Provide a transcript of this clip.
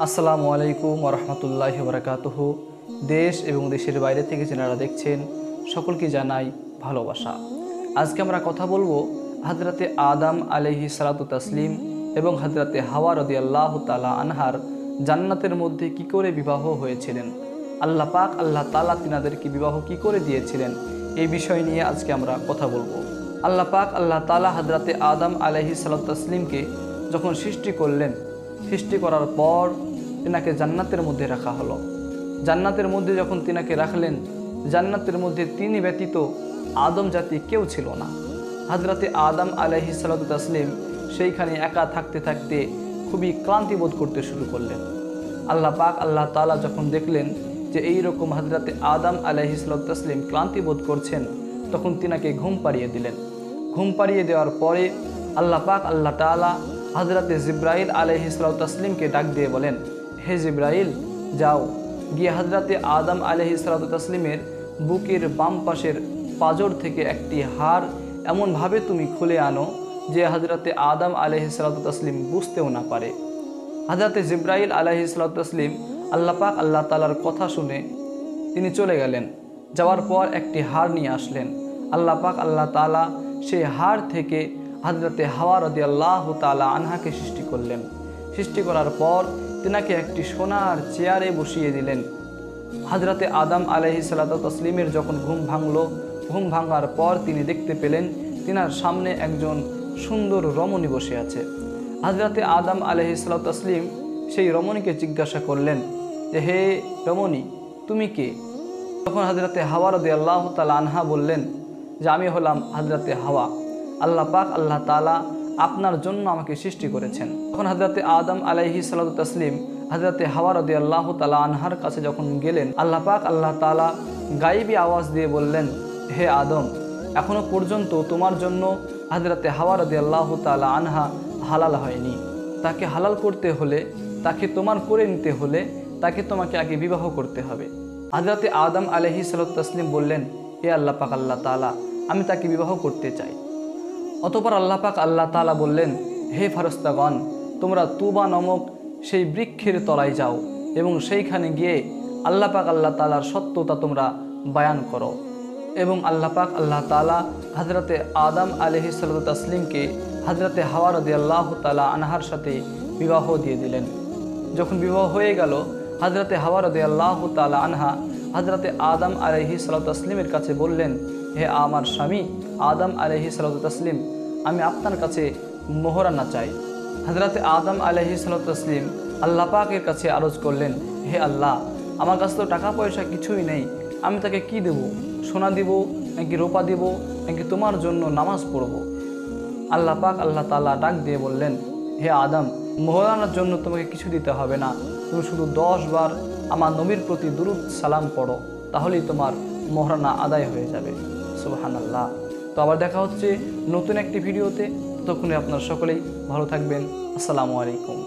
আসসালামু আলাইকুম ওরহমতুল্লাহি ওবরাকাতুহু। দেশ এবং দেশের বাইরে থেকে যারা দেখছেন সকলকে জানাই ভালোবাসা। আজকে আমরা কথা বলবো হযরতে আদম আলাইহিস সালাতু তাসলিম এবং হযরতে হাওয়া রাদিয়াল্লাহু তাআলা আনহার জান্নাতের মধ্যে কি করে বিবাহ হয়েছিলেন, আল্লাহ পাক আল্লাহ তাআলা তিনাদেরকে বিবাহ কি করে দিয়েছিলেন, এই বিষয় নিয়ে আজকে আমরা কথা বলবো। আল্লাহ পাক আল্লাহ তাআলা হযরতে আদম আলাইহিস সালাতু তাসলিমকে যখন সৃষ্টি করলেন, সৃষ্টি করার পর তিনাকে জান্নাতের মধ্যে রাখা হলো। জান্নাতের মধ্যে যখন তিনাকে রাখলেন, জান্নাতের মধ্যে তিনি ব্যতীত আদম জাতি কেউ ছিল না। হযরতে আদম আলাইহিস সালাতু তাসলিম সেইখানে একা থাকতে থাকতে খুবই ক্লান্তি বোধ করতে শুরু করলেন। আল্লাহ পাক আল্লাহ তাআলা যখন দেখলেন যে এইরকম হযরতে আদম আলাইহিস সালাতু তাসলিম ক্লান্তি বোধ করছেন, তখন তিনাকে ঘুম পাড়িয়ে দিলেন। ঘুম পাড়িয়ে দেওয়ার পরে আল্লাহ পাক আল্লাহ তাআলা হযরতে জিবরাইল আলাইহিস সালাতু তাসলিমকে ডাক দিয়ে বলেন, হে জিবরাইল, যাও গিয়ে হযরতে আদম আলাইহিস সালাতু তাসলিমের বুকের বাম পাশের পাঁজর থেকে একটি হাড় এমনভাবে তুমি খুলে আনো যে হযরতে আদম আলাইহিস সালাতু তাসলিম বুঝতেও না পারে। হযরতে জিবরাইল আলাইহিস সালাতু তাসলিম আল্লাহ পাক আল্লাহ তাআলার কথা শুনে তিনি চলে গেলেন। যাওয়ার পর একটি হাড় নিয়ে আসলেন। আল্লাহ পাক আল্লাহ তাআলা সেই হাড় থেকে হযরতে হাওয়া রাদিয়াল্লাহু তাআলা আনহাকে সৃষ্টি করলেন। সৃষ্টি করার পর তিনাকে একটি সোনার চেয়ারে বসিয়ে দিলেন। হযরতে আদম আলাইহিস সালাতু তাসলিমের যখন ঘুম ভাঙলো, ঘুম ভাঙার পর তিনি দেখতে পেলেন তিনার সামনে একজন সুন্দর রমণী বসে আছে। হযরতে আদম আলাইহিস সালাতু তাসলিম সেই রমণীকে জিজ্ঞাসা করলেন যে, হে রমণী, তুমি কে? তখন হযরতে হাওয়া রাদিয়াল্লাহু তাআলা আনহা বললেন যে, আমি হলাম হযরতে হাওয়া। আল্লাহ পাক আল্লাহ তাআলা আপনার জন্য আমাকে সৃষ্টি করেছেন। তখন হযরতে আদম আলাইহিস সালাতু তাসলিম হযরতে হাওয়া রাদিয়াল্লাহু তাআলা আনহার কাছে যখন গেলেন, আল্লাহ পাক আল্লাহ তাআলা গায়েবী আওয়াজ দিয়ে বললেন, হে আদম, এখনো পর্যন্ত তোমার জন্য হযরতে হাওয়া রাদিয়াল্লাহু তাআলা আনহা হালাল হয়নি। তাকে হালাল করতে হলে, তাকে তোমার করে নিতে হলে তাকে তোমাকে আগে বিবাহ করতে হবে। হযরতে আদম আলাইহিস সালাতু তাসলিম বললেন, হে আল্লাহ পাক আল্লাহ তাআলা, আমি তাকে বিবাহ করতে চাই। অতঃপর আল্লাহ পাক আল্লাহ তাআলা বললেন, হে ফারেশতাগণ, তোমরা তুবা নামক সেই বৃক্ষের তলায় যাও এবং সেইখানে গিয়ে আল্লাহ পাক আল্লাহ তাআলার সত্যতা তোমরা বয়ান করো। এবং আল্লাহ পাক আল্লাহ তাআলা হযরতে আদম আলাইহিস সালাতু তাসলিমকে হযরতে হাওয়া রাদিয়াল্লাহু তাআলা আনহার সাথে বিবাহ দিয়ে দিলেন। যখন বিবাহ হয়ে গেল, হযরতে হাওয়া রাদিয়াল্লাহু তাআলা আনহা হযরতে আদম আলাইহিস সালাতু তাসলিমের কাছে বললেন, হে আমার স্বামী আদম আলাইহিস সালাতু তাসলিম, আমি আপনার কাছে মোহরানা চাই। হযরতে আদম আলাইহিস সালাতু তাসলিম আল্লাহ পাকের কাছে আরজ করলেন, হে আল্লাহ, আমার কাছে তো টাকা পয়সা কিছুই নেই, আমি তাকে কি দেব? সোনা দিব নাকি রূপা দিব নাকি তোমার জন্য নামাজ পড়ব? আল্লাহ পাক আল্লাহ তাআলা ডাক দিয়ে বললেন, হে আদম, মোহরানার জন্য তোমাকে কিছু দিতে হবে না, তুমি শুধু 10 বার আমার নবীর প্রতি দুরূদ সালাম পড়ো, তাহলেই তোমার মোহরানা আদায় হয়ে যাবে। সুবহানাল্লাহ। তো আবার দেখা হচ্ছে নতুন একটি ভিডিওতে। ততক্ষণে আপনারা সকলেই ভালো থাকবেন। আসসালামু আলাইকুম।